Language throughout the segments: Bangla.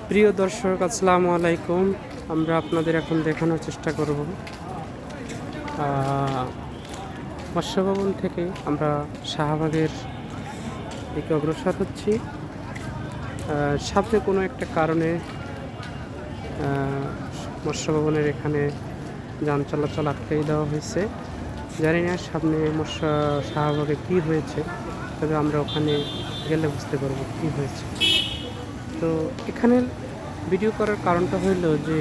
প্রিয় দর্শক, আসসালামু আলাইকুম। আমরা আপনাদের এখন দেখানোর চেষ্টা করব মৎস্য ভবন থেকে আমরা শাহবাগের দিকে অগ্রসর হচ্ছি। সামনে কোনো একটা কারণে মৎস্য ভবনের এখানে যান চলাচল আটকে দেওয়া হয়েছে। জানি না সামনে শাহবাগে কী হয়েছে, তবে আমরা ওখানে গেলে বুঝতে পারবো কী হয়েছে। তো এখানে ভিডিও করার কারণটা হইল যে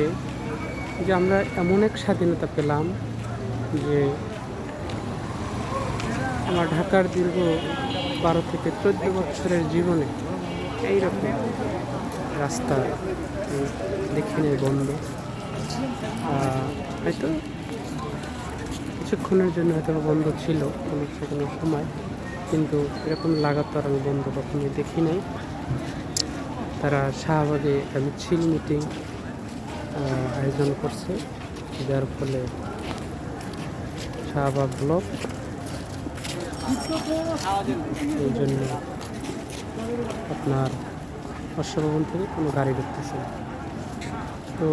আমরা এমন এক স্বাধীনতা পেলাম যে আমার ঢাকার দীর্ঘ 12 থেকে 14 বছরের জীবনে এইরকম রাস্তা দেখিনি, বন্ধ। হয়তো কিছুক্ষণের জন্য হয়তো বন্ধ ছিল কোনো সময়, কিন্তু এরকম লাগাতার আমি বন্ধ কখনোই দেখি নাই। তারা শাহবাগে একটা মিছিল মিটিং আয়োজন করছে, যার ফলে শাহবাগ ব্লক এই জন্য আপনার মৎস্য ভবন থেকে কোনো গাড়ি ঢুকতেছে না। তো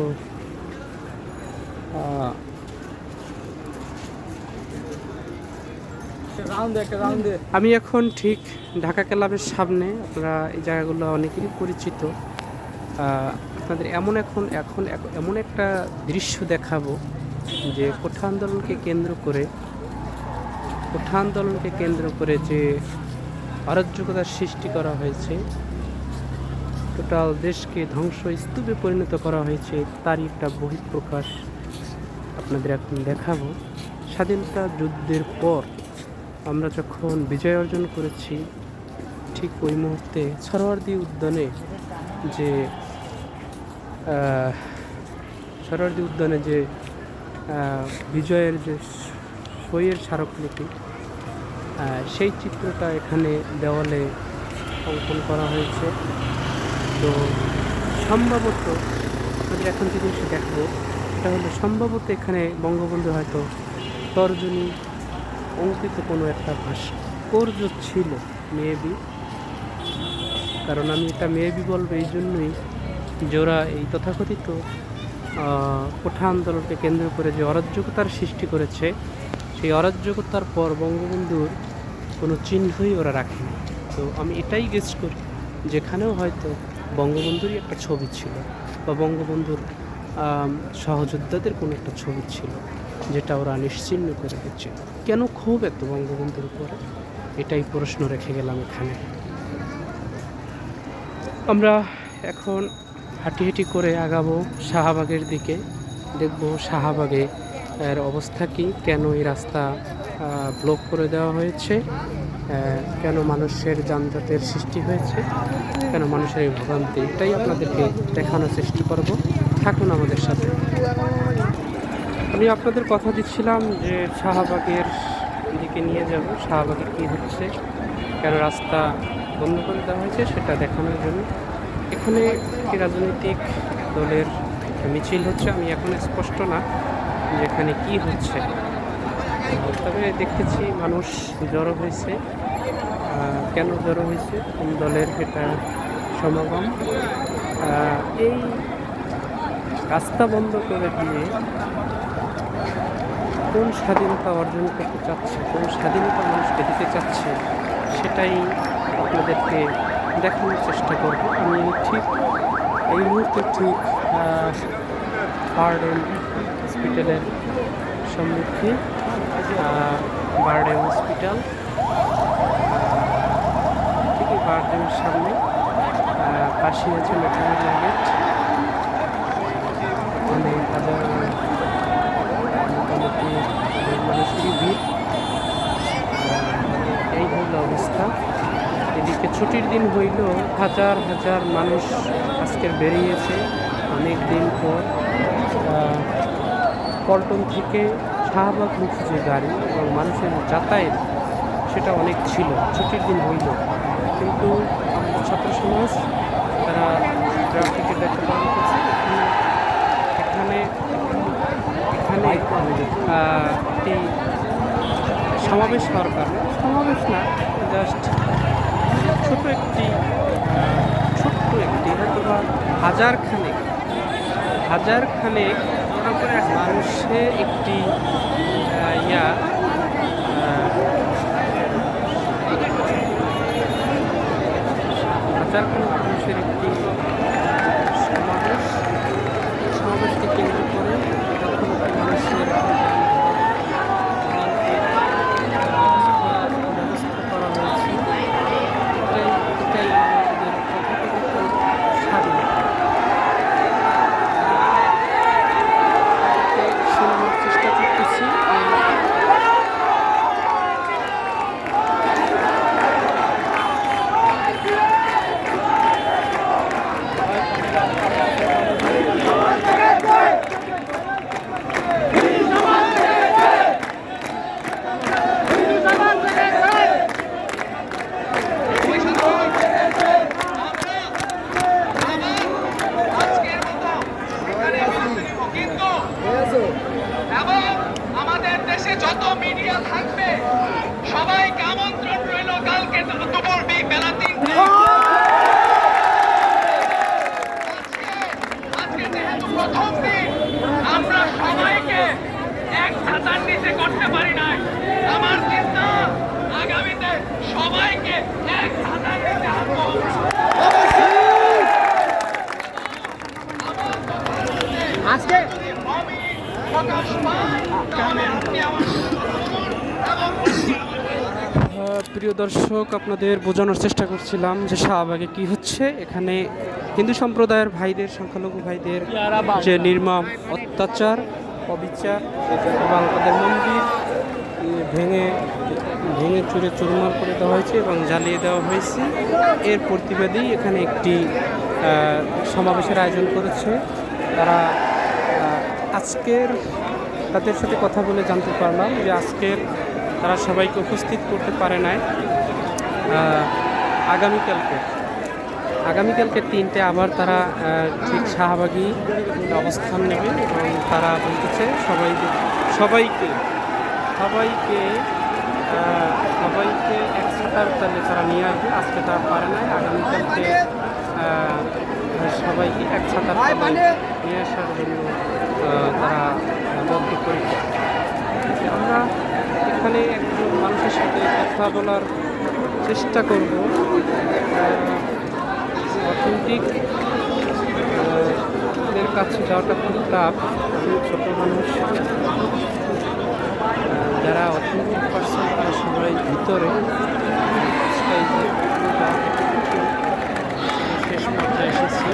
আমি এখন ঠিক ঢাকা ক্লাবের সামনে। আপনারা এই জায়গাগুলো অনেকেরই পরিচিত। আপনাদের এমন একটা দৃশ্য দেখাবো যে কোঠা আন্দোলনকে কেন্দ্র করে যে অরাজকতার সৃষ্টি করা হয়েছে, টোটাল দেশকে ধ্বংসস্তূপে পরিণত করা হয়েছে, তারই একটা বহিঃপ্রকাশ আপনাদের এখন দেখাবো। স্বাধীনতা যুদ্ধের পর আমরা যখন বিজয় অর্জন করেছি, ঠিক ওই মুহূর্তে সরোয়ার্দী উদ্যানে যে বিজয়ের যে সইয়ের স্মারকলিপি, সেই চিত্রটা এখানে দেওয়ালে অঙ্কন করা হয়েছে। তো সম্ভবত আমাদের এখন যে জিনিসটা দেখবো, এটা হলো সম্ভবত এখানে বঙ্গবন্ধু হয়তো তর্জনী অঙ্কিত কোনো একটা ভাস্কর্য ছিল, মেবি। কারণ আমি এটা মেবি বলবো এই জন্যই যে ওরা এই তথাকথিত কোঠা আন্দোলনকে কেন্দ্র করে যে অরাজকতার সৃষ্টি করেছে, সেই অরাজকতার পর বঙ্গবন্ধুর কোনো চিহ্নই ওরা রাখেনি। তো আমি এটাই গেস করি যেখানেও হয়তো বঙ্গবন্ধুরই একটা ছবি ছিল, বা বঙ্গবন্ধুর সহযোদ্ধাদের কোনো একটা ছবি ছিল, যেটা ওরা নিশ্চিহ্ন করে দিচ্ছে। কেন ক্ষোভ এত বঙ্গবন্ধুর উপরে, এটাই প্রশ্ন রেখে গেলাম এখানে। আমরা এখন হাঁটি করে আগাবো শাহবাগের দিকে। দেখব শাহবাগে এর অবস্থা কী, কেন এই রাস্তা ব্লক করে দেওয়া হয়েছে, কেন মানুষের যানজটের সৃষ্টি হয়েছে, কেন মানুষের এই ভোগান্তি, এটাই আপনাদেরকে দেখানোর চেষ্টা করব। থাকুন আমাদের সাথে। আমি আপনাদের কথা দিচ্ছিলাম যে শাহবাগের দিকে নিয়ে যাব, শাহবাগে কী হচ্ছে, কেন রাস্তা বন্ধ করে দেওয়া হয়েছে, সেটা দেখানোর জন্য। এখানে একটি রাজনৈতিক দলের মিছিল হচ্ছে। আমি এখন স্পষ্ট না যে এখানে কী হচ্ছে, তবে দেখতেছি মানুষ জড়ো হয়েছে। কেন জড়ো হয়েছে, কোন দলের এটা সমাগম, এই রাস্তা বন্ধ করে দিয়ে কোন স্বাধীনতা অর্জন করতে চাচ্ছে, কোন স্বাধীনতা মানুষকে দিতে চাচ্ছে, সেটাই আপনাদেরকে দেখানোর চেষ্টা করব। আমি ঠিক এই মুহূর্তে ঠিক বারডেম হসপিটালের সম্মুখীন। বারডেম হসপিটাল, ঠিকই বারডেমের সামনে পাশে আছে মেট্রো গেট। অনেক হাজার মোটামুটি মানুষেরই ভিড়। এই হল অবস্থা। এদিকে ছুটির দিন হইল, হাজার হাজার মানুষ আজকের বেরিয়েছে অনেক দিন পর। পল্টন থেকে শাহবাগমুখী যে গাড়ি এবং মানুষের যাতায়াত, সেটা অনেক ছিল, ছুটির দিন হইল। কিন্তু ছাত্র সমাজ তারা ট্রাফিকের দায়িত্ব পালন করছে। এখানে একটি সমাবেশ হওয়ার কারণে, সমাবেশ না, জাস্ট ছোট্ট একটি অথবা হাজার খানেক মানুষের একটি ইয়া হাজার খানেক মানুষের একটি সমাবেশকে কেন্দ্র করে লক্ষ লক্ষ মানুষের ব্যবস্থা করা হয়েছে। এটাই আমাদের তথাকথিত স্বাধীনতা। শোনানোর চেষ্টা করতেছি। এবং আমাদের দেশে যত মিডিয়া থাকবে সবাইকে আমন্ত্রণ রইল কালকে দুপুর বেলা 3টায়। আজকে যেহেতু প্রথম দিন আমরা সবাইকে এক ছাতার নিচে করতে পারি নাই। আমার চিন্তা আগামীতে সবাইকে এক ছাতার নিচে আনবো। আজকে প্রিয় দর্শক, আপনাদের বোঝানোর চেষ্টা করছিলাম যে শাহবাগে কি হচ্ছে। এখানে হিন্দু সম্প্রদায়ের ভাইদের, সংখ্যালঘু ভাইদের যে নির্মম অত্যাচার, অবিচার এবং তাদের মন্দির ভেঙে চুরে চুরমার করে দেওয়া হয়েছে এবং জ্বালিয়ে দেওয়া হয়েছে, এর প্রতিবাদেই এখানে একটি সমাবেশের আয়োজন করেছে তারা। আজকের তাদের সাথে কথা বলে জানতে পারলাম যে আজকের তারা সবাইকে উপস্থিত করতে পারে নাই। আগামীকালকে 3টে আবার তারা ঠিক শাহবাগী অবস্থান নেবে এবং তারা বলতেছে সবাইকে এক ছাতার তালে তারা নিয়ে আসবে। আজকে তারা পারে নাই, আগামীকালকে সবাইকে এক ছাতার তলে নিয়ে আসার জন্য তারা বদ্ধ করে। আমরা এখানে একজন মানুষের সাথে কথা বলার চেষ্টা করব। অথেন্টিক এদের কাছে যাওয়াটা খুব টাফ। ছোট মানুষ যারা অথেন্টিক পার্সন তারা সবাই ভিতরে শেষ পর্যায়ে এসেছে।